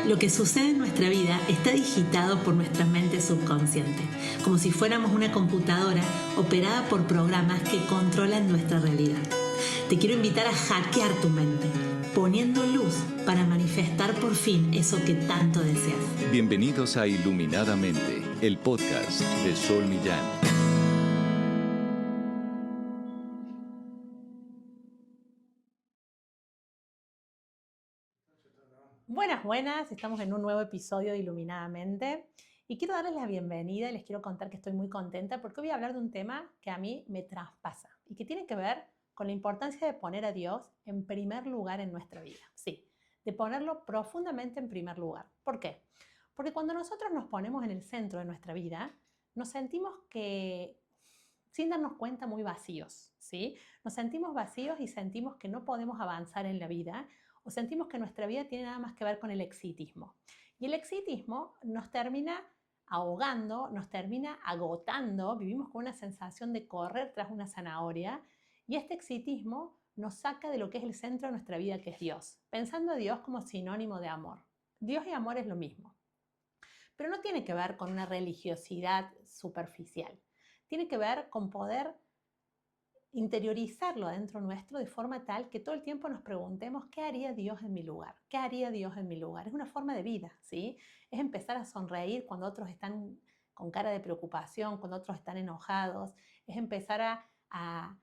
Lo que sucede en nuestra vida está digitado por nuestra mente subconsciente, como si fuéramos una computadora operada por programas que controlan nuestra realidad. Te quiero invitar a hackear tu mente, poniendo luz para manifestar por fin eso que tanto deseas. Bienvenidos a Iluminadamente, el podcast de Sol Millán. Buenas, estamos en un nuevo episodio de Iluminadamente y quiero darles la bienvenida y les quiero contar que estoy muy contenta porque hoy voy a hablar de un tema que a mí me traspasa y que tiene que ver con la importancia de poner a Dios en primer lugar en nuestra vida. Sí, de ponerlo profundamente en primer lugar. ¿Por qué? Porque cuando nosotros nos ponemos en el centro de nuestra vida, nos sentimos que, sin darnos cuenta, muy vacíos, ¿sí? Nos sentimos vacíos y sentimos que no podemos avanzar en la vida o sentimos que nuestra vida tiene nada más que ver con el exitismo. Y el exitismo nos termina ahogando, nos termina agotando, vivimos con una sensación de correr tras una zanahoria y este exitismo nos saca de lo que es el centro de nuestra vida, que es Dios, pensando a Dios como sinónimo de amor. Dios y amor es lo mismo, pero no tiene que ver con una religiosidad superficial, tiene que ver con poder interiorizarlo adentro nuestro de forma tal que todo el tiempo nos preguntemos ¿qué haría Dios en mi lugar? ¿Qué haría Dios en mi lugar? Es una forma de vida, ¿sí? Es empezar a sonreír cuando otros están con cara de preocupación, cuando otros están enojados, es empezar a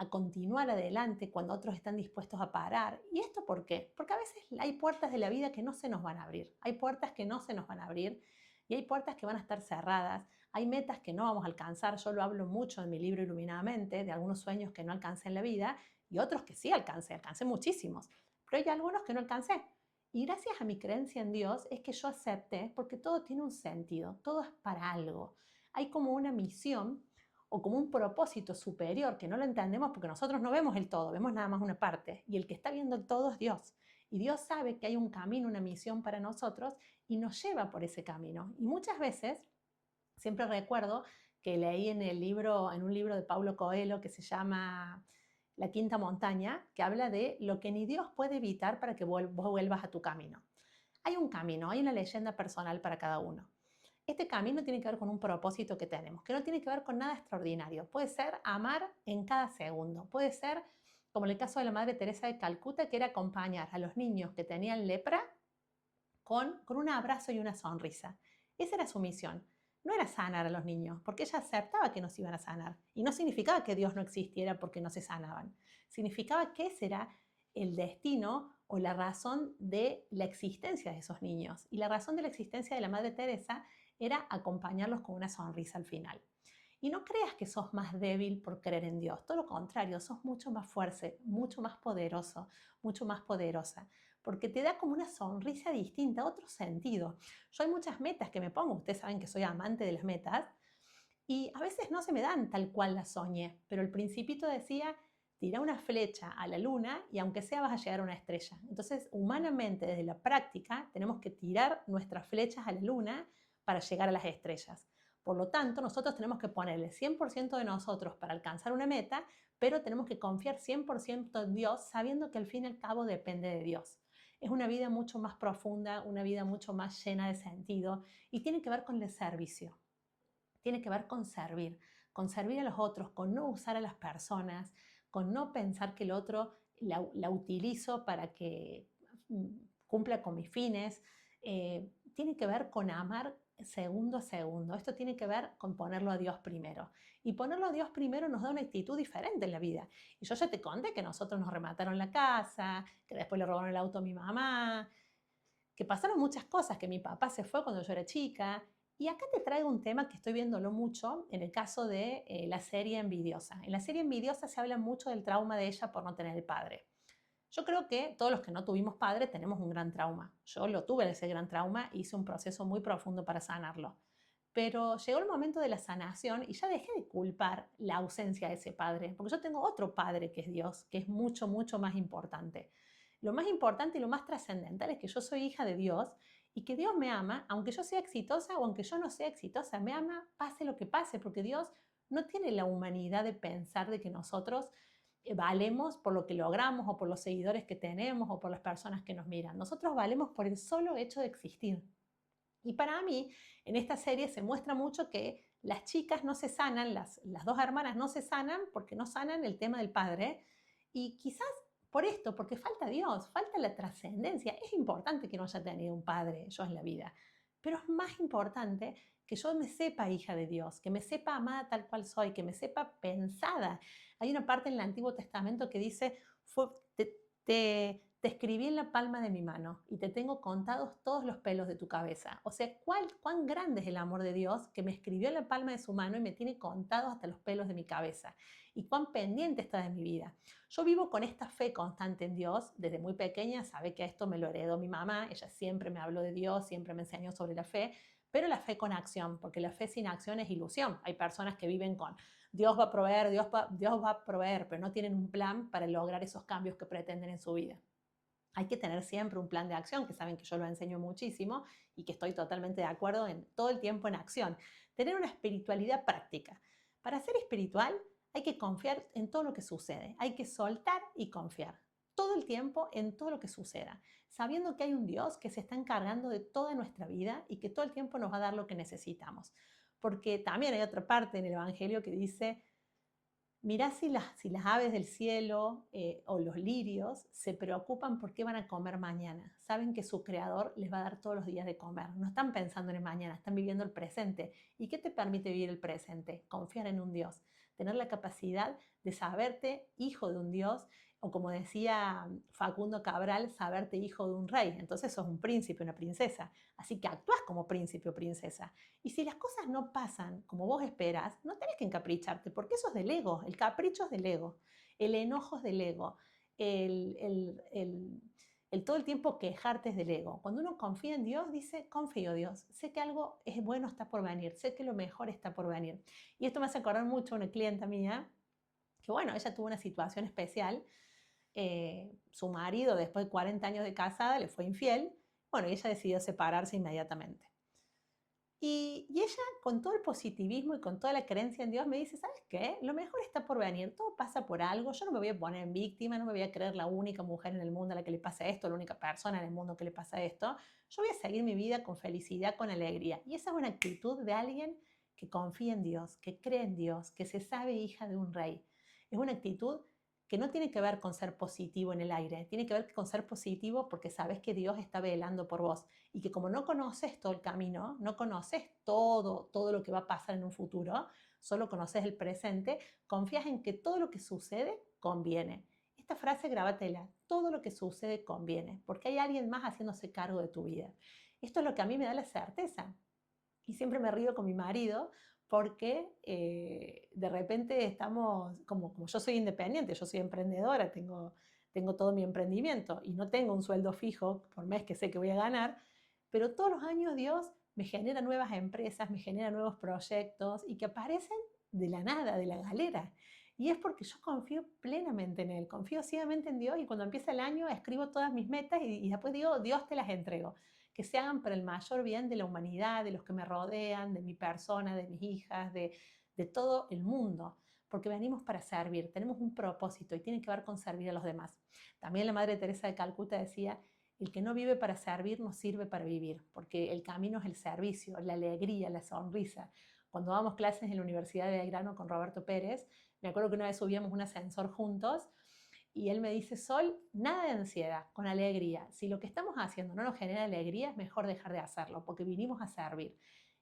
continuar adelante cuando otros están dispuestos a parar. ¿Y esto por qué? Porque a veces hay puertas de la vida que no se nos van a abrir, hay puertas que no se nos van a abrir y hay puertas que van a estar cerradas. Hay metas que no vamos a alcanzar. Yo lo hablo mucho en mi libro Iluminadamente, de algunos sueños que no alcancé en la vida y otros que sí alcancé muchísimos, pero hay algunos que no alcancé. Y gracias a mi creencia en Dios es que yo acepté, porque todo tiene un sentido, todo es para algo. Hay como una misión o como un propósito superior que no lo entendemos porque nosotros no vemos el todo, vemos nada más una parte. Y el que está viendo el todo es Dios. Y Dios sabe que hay un camino, una misión para nosotros y nos lleva por ese camino. Y muchas veces siempre recuerdo que leí en un libro de Paulo Coelho que se llama La Quinta Montaña, que habla de lo que ni Dios puede evitar para que vos vuelvas a tu camino. Hay un camino, hay una leyenda personal para cada uno. Este camino tiene que ver con un propósito que tenemos, que no tiene que ver con nada extraordinario. Puede ser amar en cada segundo, puede ser, como en el caso de la Madre Teresa de Calcuta, que era acompañar a los niños que tenían lepra con un abrazo y una sonrisa. Esa era su misión. No era sanar a los niños, porque ella aceptaba que nos iban a sanar. Y no significaba que Dios no existiera porque no se sanaban. Significaba que ese era el destino o la razón de la existencia de esos niños. Y la razón de la existencia de la Madre Teresa era acompañarlos con una sonrisa al final. Y no creas que sos más débil por creer en Dios. Todo lo contrario, sos mucho más fuerte, mucho más poderoso, mucho más poderosa. Porque te da como una sonrisa distinta, otro sentido. Yo hay muchas metas que me pongo, ustedes saben que soy amante de las metas, y a veces no se me dan tal cual las soñé, pero el Principito decía, tira una flecha a la luna y aunque sea vas a llegar a una estrella. Entonces, humanamente, desde la práctica, tenemos que tirar nuestras flechas a la luna para llegar a las estrellas. Por lo tanto, nosotros tenemos que ponerle 100% de nosotros para alcanzar una meta, pero tenemos que confiar 100% en Dios, sabiendo que al fin y al cabo depende de Dios. Es una vida mucho más profunda, una vida mucho más llena de sentido y tiene que ver con el servicio. Tiene que ver con servir a los otros, con no usar a las personas, con no pensar que el otro la utilizo para que cumpla con mis fines. Tiene que ver con amar segundo a segundo. Esto tiene que ver con ponerlo a Dios primero. Y ponerlo a Dios primero nos da una actitud diferente en la vida. Y yo ya te conté que nosotros nos remataron la casa, que después le robaron el auto a mi mamá, que pasaron muchas cosas, que mi papá se fue cuando yo era chica. Y acá te traigo un tema que estoy viéndolo mucho en el caso de la serie Envidiosa. En la serie Envidiosa se habla mucho del trauma de ella por no tener el padre. Yo creo que todos los que no tuvimos padre tenemos un gran trauma. Yo lo tuve ese gran trauma e hice un proceso muy profundo para sanarlo. Pero llegó el momento de la sanación y ya dejé de culpar la ausencia de ese padre, porque yo tengo otro padre que es Dios, que es mucho, mucho más importante. Lo más importante y lo más trascendental es que yo soy hija de Dios y que Dios me ama, aunque yo sea exitosa o aunque yo no sea exitosa, me ama pase lo que pase, porque Dios no tiene la humanidad de pensar de que nosotros valemos por lo que logramos o por los seguidores que tenemos o por las personas que nos miran. Nosotros valemos por el solo hecho de existir. Y para mí, en esta serie se muestra mucho que las chicas no se sanan, las dos hermanas no se sanan porque no sanan el tema del padre. Y quizás por esto, porque falta Dios, falta la trascendencia. Es importante que no haya tenido un padre yo en la vida, pero es más importante que yo me sepa hija de Dios, que me sepa amada tal cual soy, que me sepa pensada. Hay una parte en el Antiguo Testamento que dice, te escribí en la palma de mi mano y te tengo contados todos los pelos de tu cabeza. O sea, cuán grande es el amor de Dios que me escribió en la palma de su mano y me tiene contados hasta los pelos de mi cabeza. Y cuán pendiente está de mi vida. Yo vivo con esta fe constante en Dios. Desde muy pequeña, sabe que esto me lo heredó mi mamá. Ella siempre me habló de Dios, siempre me enseñó sobre la fe, pero la fe con acción, porque la fe sin acción es ilusión. Hay personas que viven con Dios va a proveer, Dios va a proveer, pero no tienen un plan para lograr esos cambios que pretenden en su vida. Hay que tener siempre un plan de acción, que saben que yo lo enseño muchísimo y que estoy totalmente de acuerdo en todo el tiempo en acción. Tener una espiritualidad práctica. Para ser espiritual hay que confiar en todo lo que sucede. Hay que soltar y confiar todo el tiempo en todo lo que suceda, sabiendo que hay un Dios que se está encargando de toda nuestra vida y que todo el tiempo nos va a dar lo que necesitamos. Porque también hay otra parte en el Evangelio que dice, mirá si las aves del cielo o los lirios se preocupan por qué van a comer mañana. Saben que su creador les va a dar todos los días de comer. No están pensando en el mañana, están viviendo el presente. ¿Y qué te permite vivir el presente? Confiar en un Dios. Tener la capacidad de saberte hijo de un Dios, o como decía Facundo Cabral, saberte hijo de un rey. Entonces sos un príncipe, una princesa. Así que actúas como príncipe o princesa. Y si las cosas no pasan como vos esperas, no tenés que encapricharte, porque eso es del ego. El capricho es del ego. El enojo es del ego. El todo el tiempo quejarte es del ego. Cuando uno confía en Dios, dice, confío en Dios. Sé que algo es bueno está por venir. Sé que lo mejor está por venir. Y esto me hace acordar mucho a una clienta mía, que bueno, ella tuvo una situación especial. Su marido, después de 40 años de casada, le fue infiel. Bueno, y ella decidió separarse inmediatamente. Y ella, con todo el positivismo y con toda la creencia en Dios, me dice, ¿sabes qué? Lo mejor está por venir, todo pasa por algo, yo no me voy a poner en víctima, no me voy a creer la única mujer en el mundo a la que le pasa esto, la única persona en el mundo que le pasa esto, yo voy a seguir mi vida con felicidad, con alegría. Y esa es una actitud de alguien que confía en Dios, que cree en Dios, que se sabe hija de un rey. Es una actitud que no tiene que ver con ser positivo en el aire, tiene que ver con ser positivo porque sabes que Dios está velando por vos y que como no conoces todo el camino, no conoces todo lo que va a pasar en un futuro, solo conoces el presente, confías en que todo lo que sucede conviene. Esta frase grábatela, todo lo que sucede conviene, porque hay alguien más haciéndose cargo de tu vida. Esto es lo que a mí me da la certeza. Y siempre me río con mi marido porque de repente estamos, como yo soy independiente, yo soy emprendedora, tengo todo mi emprendimiento y no tengo un sueldo fijo por mes que sé que voy a ganar, pero todos los años Dios me genera nuevas empresas, me genera nuevos proyectos y que aparecen de la nada, de la galera. Y es porque yo confío plenamente en Él, confío ciegamente en Dios y cuando empieza el año escribo todas mis metas y después digo, Dios te las entrego. Que se hagan para el mayor bien de la humanidad, de los que me rodean, de mi persona, de mis hijas, de todo el mundo. Porque venimos para servir, tenemos un propósito y tiene que ver con servir a los demás. También la Madre Teresa de Calcuta decía, el que no vive para servir no sirve para vivir, porque el camino es el servicio, la alegría, la sonrisa. Cuando damos clases en la Universidad de Belgrano con Roberto Pérez, me acuerdo que una vez subíamos un ascensor juntos y él me dice, Sol, nada de ansiedad, con alegría. Si lo que estamos haciendo no nos genera alegría, es mejor dejar de hacerlo, porque vinimos a servir.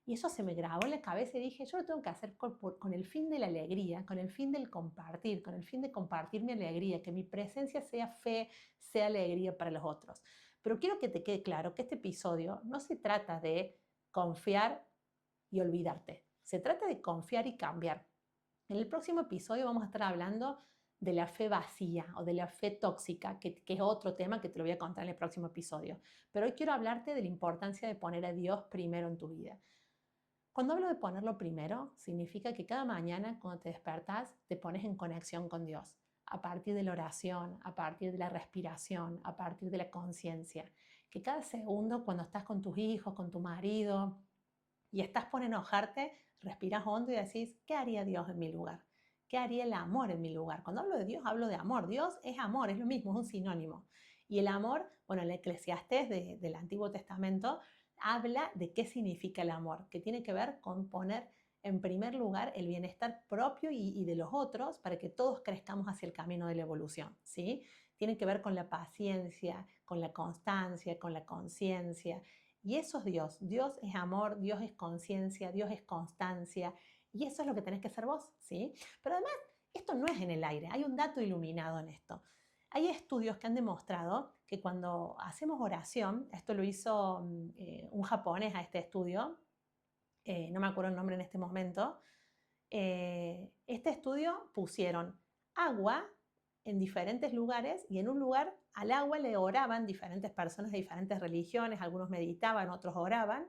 Y eso se me grabó en la cabeza y dije, yo lo tengo que hacer con el fin de la alegría, con el fin del compartir, con el fin de compartir mi alegría, que mi presencia sea fe, sea alegría para los otros. Pero quiero que te quede claro que este episodio no se trata de confiar y olvidarte. Se trata de confiar y cambiar. En el próximo episodio vamos a estar hablando de la fe vacía o de la fe tóxica, que es otro tema que te lo voy a contar en el próximo episodio. Pero hoy quiero hablarte de la importancia de poner a Dios primero en tu vida. Cuando hablo de ponerlo primero, significa que cada mañana cuando te despertás te pones en conexión con Dios, a partir de la oración, a partir de la respiración, a partir de la conciencia. Que cada segundo cuando estás con tus hijos, con tu marido y estás por enojarte, respiras hondo y decís, ¿qué haría Dios en mi lugar? ¿Qué haría el amor en mi lugar? Cuando hablo de Dios, hablo de amor. Dios es amor, es lo mismo, es un sinónimo. Y el amor, bueno, el Eclesiastés del Antiguo Testamento habla de qué significa el amor, que tiene que ver con poner en primer lugar el bienestar propio y de los otros para que todos crezcamos hacia el camino de la evolución, ¿sí? Tiene que ver con la paciencia, con la constancia, con la conciencia. Y eso es Dios. Dios es amor, Dios es conciencia, Dios es constancia. Y eso es lo que tenés que ser vos, ¿sí? Pero además, esto no es en el aire. Hay un dato iluminado en esto. Hay estudios que han demostrado que cuando hacemos oración, esto lo hizo un japonés a este estudio, no me acuerdo el nombre en este momento, este estudio pusieron agua en diferentes lugares y en un lugar al agua le oraban diferentes personas de diferentes religiones, algunos meditaban, otros oraban,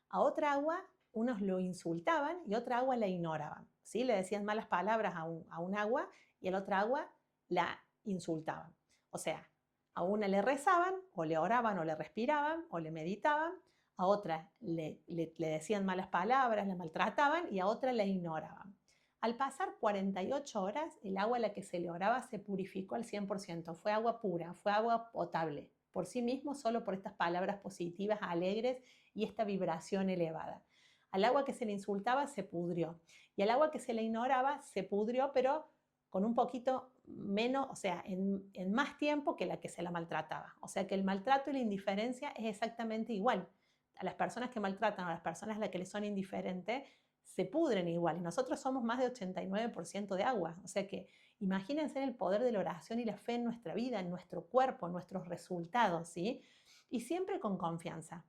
a otra agua unos lo insultaban y otra agua la ignoraban, ¿sí? Le decían malas palabras a un agua y a la otra agua la insultaban. O sea, a una le rezaban o le oraban o le respiraban o le meditaban, a otra le decían malas palabras, la maltrataban y a otra la ignoraban. Al pasar 48 horas, el agua a la que se le oraba se purificó al 100%, fue agua pura, fue agua potable, por sí mismo, solo por estas palabras positivas, alegres y esta vibración elevada. Al agua que se le insultaba se pudrió y al agua que se le ignoraba se pudrió, pero con un poquito menos, o sea, en más tiempo que la que se la maltrataba. O sea que el maltrato y la indiferencia es exactamente igual. A las personas que maltratan, a las personas a las que les son indiferentes, se pudren igual. Y nosotros somos más de 89% de agua. O sea que imagínense el poder de la oración y la fe en nuestra vida, en nuestro cuerpo, en nuestros resultados, ¿sí? Y siempre con confianza.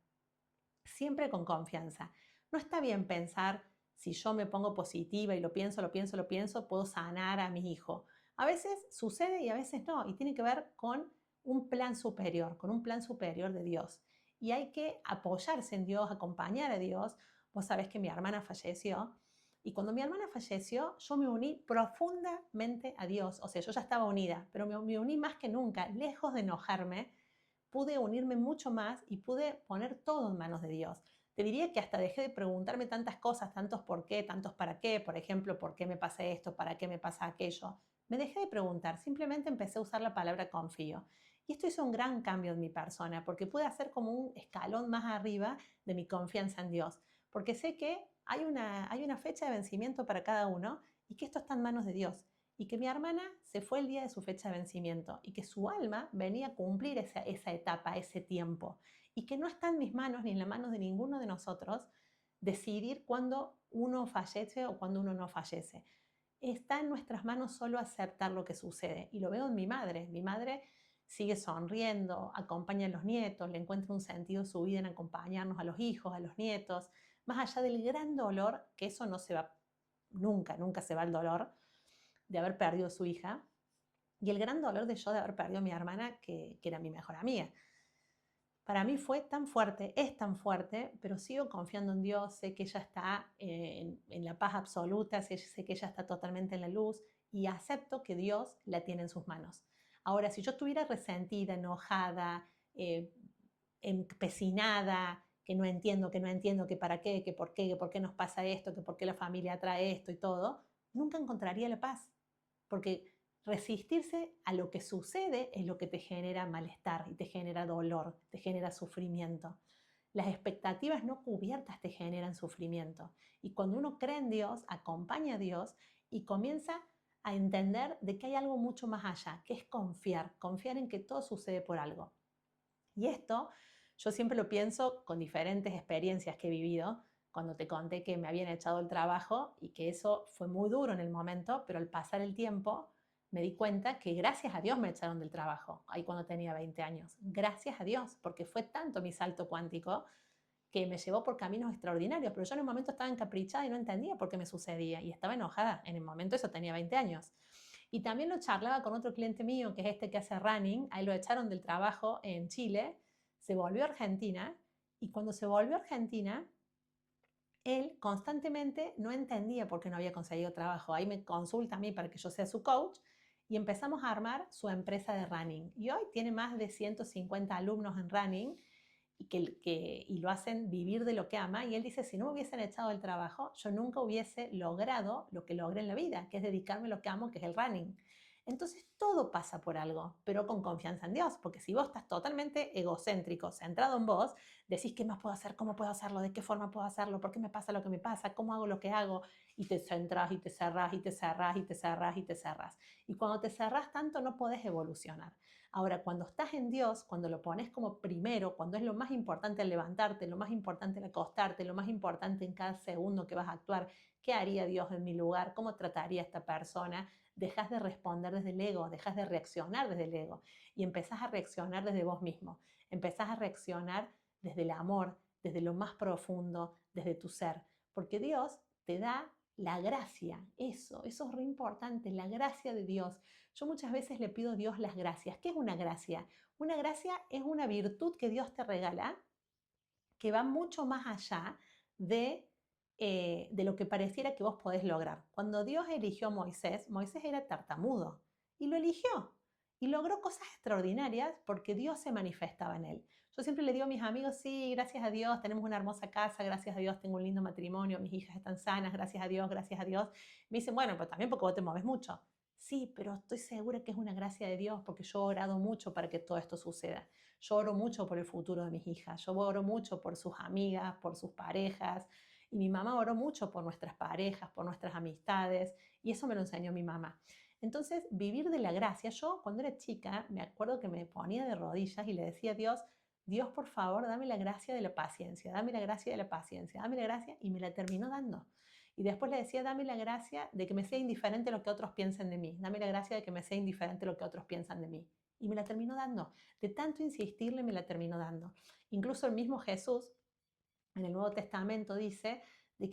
Siempre con confianza. No está bien pensar, si yo me pongo positiva y lo pienso, puedo sanar a mi hijo. A veces sucede y a veces no. Y tiene que ver con un plan superior de Dios. Y hay que apoyarse en Dios, acompañar a Dios. Vos sabés que mi hermana falleció y cuando mi hermana falleció yo me uní profundamente a Dios. O sea, yo ya estaba unida, pero me uní más que nunca. Lejos de enojarme, pude unirme mucho más y pude poner todo en manos de Dios. Te diría que hasta dejé de preguntarme tantas cosas, tantos por qué, tantos para qué. Por ejemplo, ¿por qué me pasa esto? ¿Para qué me pasa aquello? Me dejé de preguntar, simplemente empecé a usar la palabra confío. Y esto hizo un gran cambio en mi persona, porque pude hacer como un escalón más arriba de mi confianza en Dios. Porque sé que hay una fecha de vencimiento para cada uno y que esto está en manos de Dios. Y que mi hermana se fue el día de su fecha de vencimiento y que su alma venía a cumplir esa etapa, ese tiempo. Y que no está en mis manos ni en las manos de ninguno de nosotros decidir cuándo uno fallece o cuándo uno no fallece. Está en nuestras manos solo aceptar lo que sucede. Y lo veo en mi madre. Mi madre sigue sonriendo, acompaña a los nietos, le encuentra un sentido su vida en acompañarnos a los hijos, a los nietos, más allá del gran dolor, que eso no se va, nunca, nunca se va el dolor de haber perdido a su hija, y el gran dolor de yo de haber perdido a mi hermana, que era mi mejor amiga. Para mí fue tan fuerte, es tan fuerte, pero sigo confiando en Dios, sé que ella está en la paz absoluta, sé que ella está totalmente en la luz y acepto que Dios la tiene en sus manos. Ahora, si yo estuviera resentida, enojada, empecinada, que no entiendo, que para qué, que por qué nos pasa esto, que por qué la familia trae esto y todo, nunca encontraría la paz. Porque resistirse a lo que sucede es lo que te genera malestar y te genera dolor, te genera sufrimiento. Las expectativas no cubiertas te generan sufrimiento. Y cuando uno cree en Dios, acompaña a Dios y comienza a entender de que hay algo mucho más allá, que es confiar en que todo sucede por algo. Y esto yo siempre lo pienso con diferentes experiencias que he vivido, cuando te conté que me habían echado el trabajo y que eso fue muy duro en el momento, pero al pasar el tiempo me di cuenta que gracias a Dios me echaron del trabajo, ahí cuando tenía 20 años. Gracias a Dios, porque fue tanto mi salto cuántico que me llevó por caminos extraordinarios, pero yo en un momento estaba encaprichada y no entendía por qué me sucedía y estaba enojada. En el momento eso tenía 20 años. Y también lo charlaba con otro cliente mío, que es este que hace running, ahí lo echaron del trabajo en Chile, se volvió a Argentina y cuando se volvió a Argentina, él constantemente no entendía por qué no había conseguido trabajo. Ahí me consulta a mí para que yo sea su coach y empezamos a armar su empresa de running. Y hoy tiene más de 150 alumnos en running y lo hacen vivir de lo que ama. Y él dice, si no me hubiesen echado del trabajo, yo nunca hubiese logrado lo que logré en la vida, que es dedicarme a lo que amo, que es el running. Entonces todo pasa por algo, pero con confianza en Dios, porque si vos estás totalmente egocéntrico, centrado en vos, decís qué más puedo hacer, cómo puedo hacerlo, de qué forma puedo hacerlo, por qué me pasa lo que me pasa, cómo hago lo que hago, y te centras y te cerrás y te cerrás y te cerrás y te cerrás. Y cuando te cerrás tanto no podés evolucionar. Ahora, cuando estás en Dios, cuando lo pones como primero, cuando es lo más importante al levantarte, lo más importante al acostarte, lo más importante en cada segundo que vas a actuar, ¿qué haría Dios en mi lugar? ¿Cómo trataría a esta persona? Dejas de responder desde el ego, dejas de reaccionar desde el ego y empezás a reaccionar desde vos mismo. Empezás a reaccionar desde el amor, desde lo más profundo, desde tu ser. Porque Dios te da la gracia, eso es re importante, la gracia de Dios. Yo muchas veces le pido a Dios las gracias. ¿Qué es una gracia? Una gracia es una virtud que Dios te regala que va mucho más allá de lo que pareciera que vos podés lograr. Cuando Dios eligió a Moisés, Moisés era tartamudo y lo eligió y logró cosas extraordinarias porque Dios se manifestaba en él. Yo siempre le digo a mis amigos, sí, gracias a Dios tenemos una hermosa casa, gracias a Dios tengo un lindo matrimonio, mis hijas están sanas, gracias a Dios, gracias a Dios. Me dicen, bueno, pero también porque vos te mueves mucho. Sí, pero estoy segura que es una gracia de Dios porque yo he orado mucho para que todo esto suceda. Yo oro mucho por el futuro de mis hijas, yo oro mucho por sus amigas, por sus parejas, y mi mamá oró mucho por nuestras parejas, por nuestras amistades, y eso me lo enseñó mi mamá. Entonces, vivir de la gracia, yo cuando era chica me acuerdo que me ponía de rodillas y le decía a Dios, Dios, por favor, dame la gracia de la paciencia, dame la gracia de la paciencia, dame la gracia, y me la terminó dando. Y después le decía, dame la gracia de que me sea indiferente lo que otros piensen de mí, dame la gracia de que me sea indiferente lo que otros piensan de mí. Y me la terminó dando. De tanto insistirle, me la terminó dando. Incluso el mismo Jesús, en el Nuevo Testamento, dice de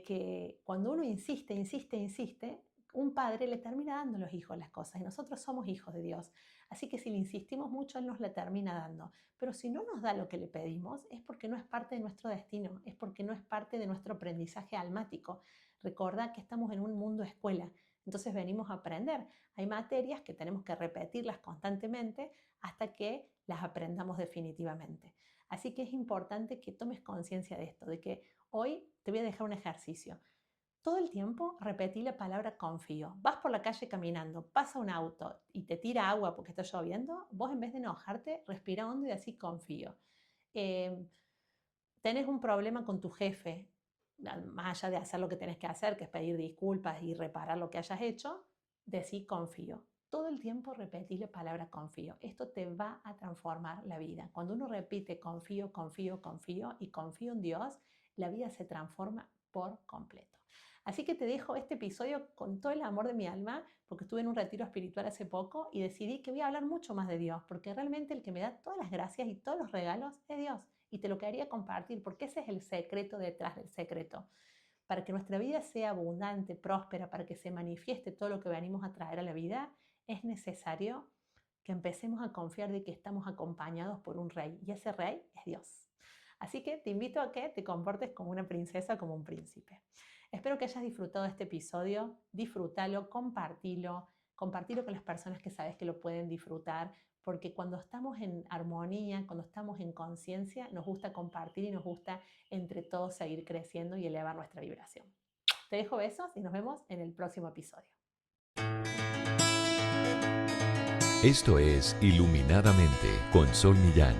que cuando uno insiste, insiste, insiste, un padre le termina dando a los hijos las cosas. Y nosotros somos hijos de Dios. Así que si le insistimos mucho, Él nos la termina dando. Pero si no nos da lo que le pedimos, es porque no es parte de nuestro destino, es porque no es parte de nuestro aprendizaje almático. Recordá que estamos en un mundo escuela. Entonces venimos a aprender. Hay materias que tenemos que repetirlas constantemente hasta que las aprendamos definitivamente. Así que es importante que tomes conciencia de esto, de que hoy te voy a dejar un ejercicio. Todo el tiempo repetí la palabra confío. Vas por la calle caminando, pasa un auto y te tira agua porque está lloviendo, vos en vez de enojarte, respira hondo y decís confío. Tenés un problema con tu jefe, más allá de hacer lo que tenés que hacer, que es pedir disculpas y reparar lo que hayas hecho, decí confío. Todo el tiempo repetí la palabra confío. Esto te va a transformar la vida. Cuando uno repite confío, confío, confío y confío en Dios, la vida se transforma por completo. Así que te dejo este episodio con todo el amor de mi alma, porque estuve en un retiro espiritual hace poco y decidí que voy a hablar mucho más de Dios, porque realmente el que me da todas las gracias y todos los regalos es Dios. Y te lo quería compartir, porque ese es el secreto detrás del secreto. Para que nuestra vida sea abundante, próspera, para que se manifieste todo lo que venimos a traer a la vida, es necesario que empecemos a confiar de que estamos acompañados por un rey, y ese rey es Dios. Así que te invito a que te comportes como una princesa, como un príncipe. Espero que hayas disfrutado de este episodio, disfrútalo, compartilo con las personas que sabes que lo pueden disfrutar, porque cuando estamos en armonía, cuando estamos en conciencia, nos gusta compartir y nos gusta entre todos seguir creciendo y elevar nuestra vibración. Te dejo besos y nos vemos en el próximo episodio. Esto es Iluminadamente con Sol Millán.